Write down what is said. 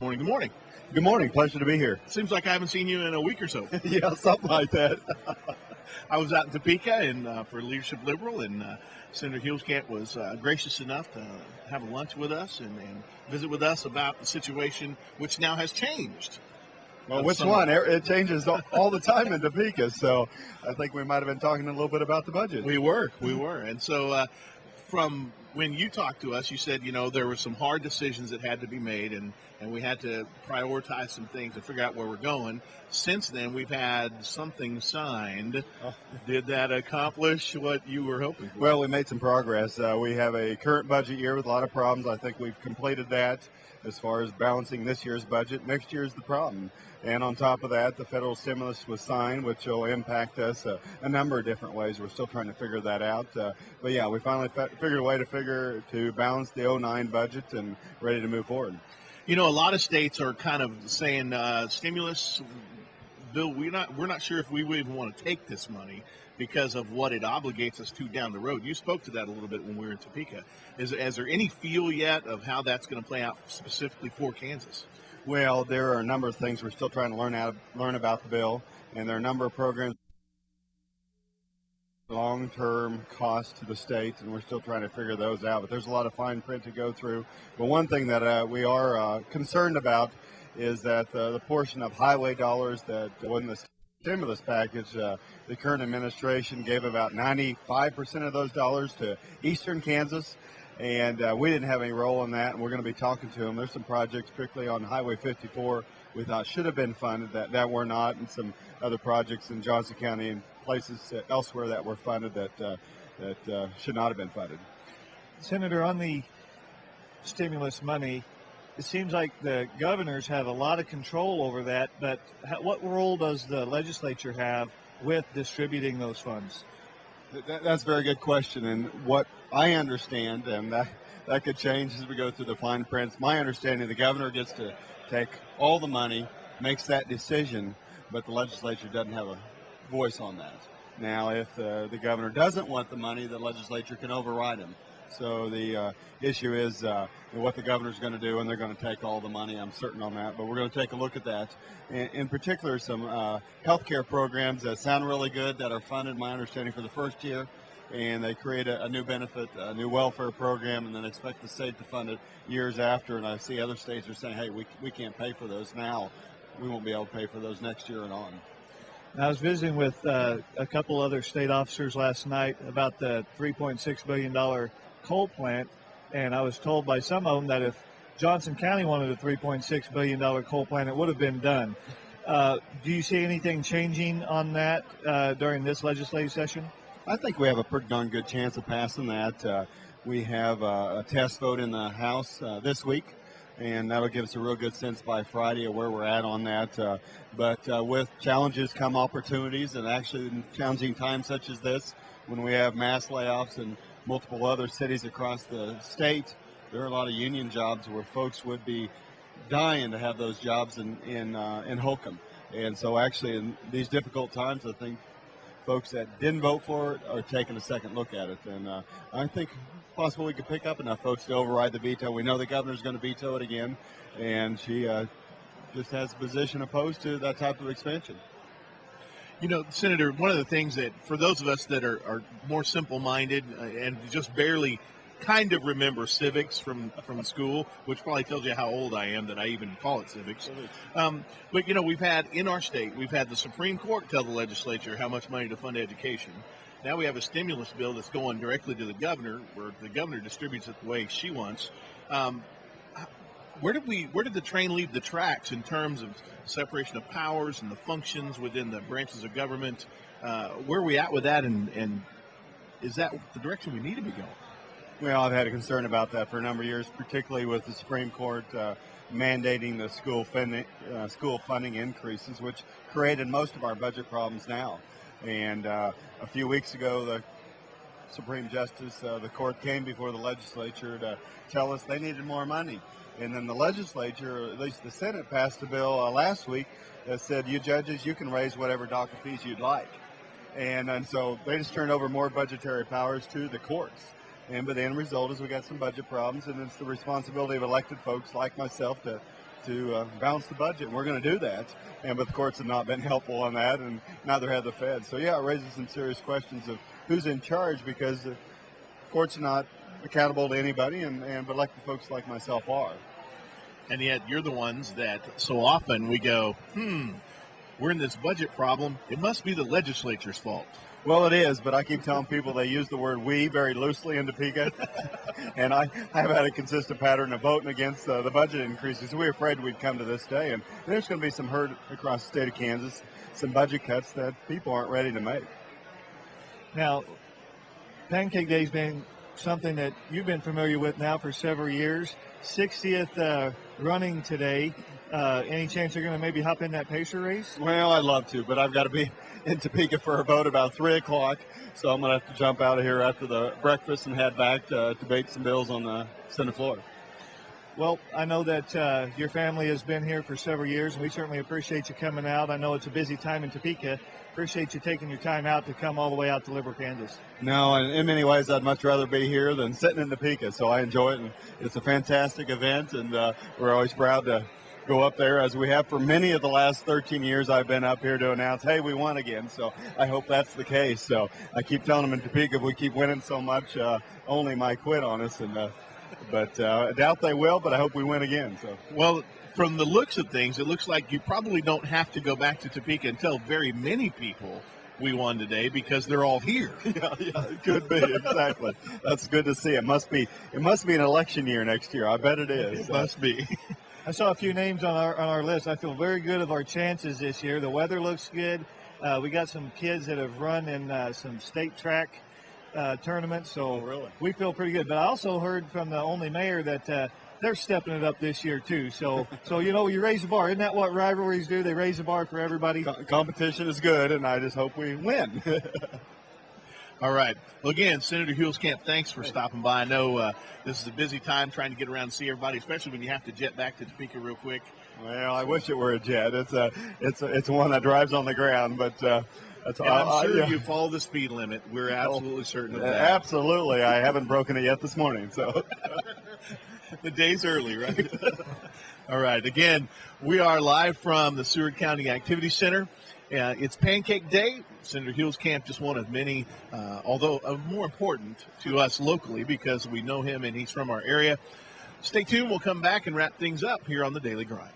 Morning. Good morning. Good morning. Pleasure to be here. Seems like I haven't seen you in a week or so. Yeah, something like that. I was out in Topeka and for Leadership Liberal, and Senator Huelskamp was gracious enough to have a lunch with us and visit with us about the situation, which now has changed. Well, which one? It changes all the time in Topeka, so I think we might have been talking a little bit about the budget. We were. And so from when you talked to us, you said, there were some hard decisions that had to be made, and we had to prioritize some things and figure out where we're going. Since then, we've had something signed. Oh. Did that accomplish what you were hoping for? Well, we made some progress. We have a current budget year with a lot of problems. I think we've completed that as far as balancing this year's budget. Next year's the problem. And on top of that, the federal stimulus was signed, which will impact us a number of different ways. We're still trying to figure that out. But yeah, we finally figured a way to balance the 09 budget and ready to move forward. A lot of states are kind of saying stimulus bill, we're not sure if we would even want to take this money because of what it obligates us to down the road. You spoke to that a little bit when we were in Topeka. Is there any feel yet of how that's going to play out specifically for Kansas? Well, there are a number of things we're still trying to learn about the bill, and there are a number of programs long-term cost to the state, and we're still trying to figure those out. But there's a lot of fine print to go through. But one thing that we are concerned about is that the portion of highway dollars that when the stimulus package, the current administration gave about 95% of those dollars to eastern Kansas. And we didn't have any role in that, and we're going to be talking to them. There's some projects, particularly on Highway 54, we thought should have been funded that were not, and some other projects in Johnson County and places elsewhere that were funded that should not have been funded. Senator, on the stimulus money, it seems like the governors have a lot of control over that, but what role does the legislature have with distributing those funds? That's a very good question, and what I understand, and that could change as we go through the fine prints. My understanding, the governor gets to take all the money, makes that decision, but the legislature doesn't have a voice on that. Now, if the governor doesn't want the money, the legislature can override him. So the issue is what the governor's going to do, and they're going to take all the money. I'm certain on that, but we're going to take a look at that. In particular, some health care programs that sound really good that are funded, my understanding, for the first year, and they create a new benefit, a new welfare program, and then expect the state to fund it years after. And I see other states are saying, hey, we can't pay for those now. We won't be able to pay for those next year and on. I was visiting with a couple other state officers last night about the $3.6 billion coal plant, and I was told by some of them that if Johnson County wanted a $3.6 billion coal plant, it would have been done. Do you see anything changing on that during this legislative session? I think we have a pretty darn good chance of passing that. We have a test vote in the House this week, and that'll give us a real good sense by Friday of where we're at on that. But with challenges come opportunities, and actually in challenging times such as this, when we have mass layoffs in multiple other cities across the state, there are a lot of union jobs where folks would be dying to have those jobs in Holcomb. And so actually in these difficult times, I think folks that didn't vote for it are taking a second look at it. And I think possibly we could pick up enough votes to override the veto. We know the governor's going to veto it again, and she just has a position opposed to that type of expansion. Senator, one of the things that for those of us that are more simple-minded and just barely kind of remember civics from school, which probably tells you how old I am that I even call it civics. But we've had in our state, we've had the Supreme Court tell the legislature how much money to fund education. Now we have a stimulus bill that's going directly to the governor, where the governor distributes it the way she wants. Where did the train leave the tracks in terms of separation of powers and the functions within the branches of government? Where are we at with that, and is that the direction we need to be going? Well, I've had a concern about that for a number of years, particularly with the Supreme Court mandating the school funding increases, which created most of our budget problems now. And a few weeks ago, the Supreme Justice, the court came before the legislature to tell us they needed more money. And then the legislature, or at least the Senate, passed a bill last week that said, you judges, you can raise whatever docket fees you'd like. And so they just turned over more budgetary powers to the courts. But the end result is we got some budget problems, and it's the responsibility of elected folks like myself to to balance the budget. And we're going to do that. But the courts have not been helpful on that, and neither have the Fed. So, yeah, it raises some serious questions of who's in charge, because the courts are not accountable to anybody, but elected folks like myself are. And yet you're the ones that so often we go, we're in this budget problem. It must be the legislature's fault. Well, it is, but I keep telling people they use the word "we" very loosely in Topeka, and I have had a consistent pattern of voting against the budget increases. We were afraid we'd come to this day, and there's going to be some hurt across the state of Kansas, some budget cuts that people aren't ready to make. Now, Pancake Day's been something that you've been familiar with now for several years. 60th running today. Any chance you're going to maybe hop in that pacer race? Well, I'd love to, but I've got to be in Topeka for a vote about 3 o'clock, so I'm going to have to jump out of here after the breakfast and head back to debate some bills on the Senate floor. Well, I know that your family has been here for several years, and we certainly appreciate you coming out. I know it's a busy time in Topeka. Appreciate you taking your time out to come all the way out to Liberal Kansas. No, and in many ways, I'd much rather be here than sitting in Topeka, so I enjoy it, and it's a fantastic event, and we're always proud to go up there, as we have for many of the last 13 years I've been up here to announce, hey, we won again. So I hope that's the case. So I keep telling them in Topeka, if we keep winning so much, only might quit on us. But I doubt they will, but I hope we win again. So. Well, from the looks of things, it looks like you probably don't have to go back to Topeka and tell very many people we won today, because they're all here. Yeah, it could be. Exactly. That's good to see. It must be an election year next year. I bet it is. It must be. I saw a few names on our list. I feel very good of our chances this year. The weather looks good. We got some kids that have run in some state track tournaments, so really? We feel pretty good. But I also heard from the only mayor that they're stepping it up this year too. So you raise the bar. Isn't that what rivalries do? They raise the bar for everybody. Competition is good, and I just hope we win. All right. Well, again, Senator Huelskamp, thanks for stopping by. I know this is a busy time trying to get around and see everybody, especially when you have to jet back to Topeka real quick. Well, I wish it were a jet. It's one that drives on the ground, but that's I'm sure you follow the speed limit. We're absolutely certain of that. Absolutely. I haven't broken it yet this morning, so the day's early, right? All right. Again, we are live from the Seward County Activity Center. It's Pancake Day. Senator Huelskamp, just one of many, although more important to us locally because we know him and he's from our area. Stay tuned. We'll come back and wrap things up here on the Daily Grind.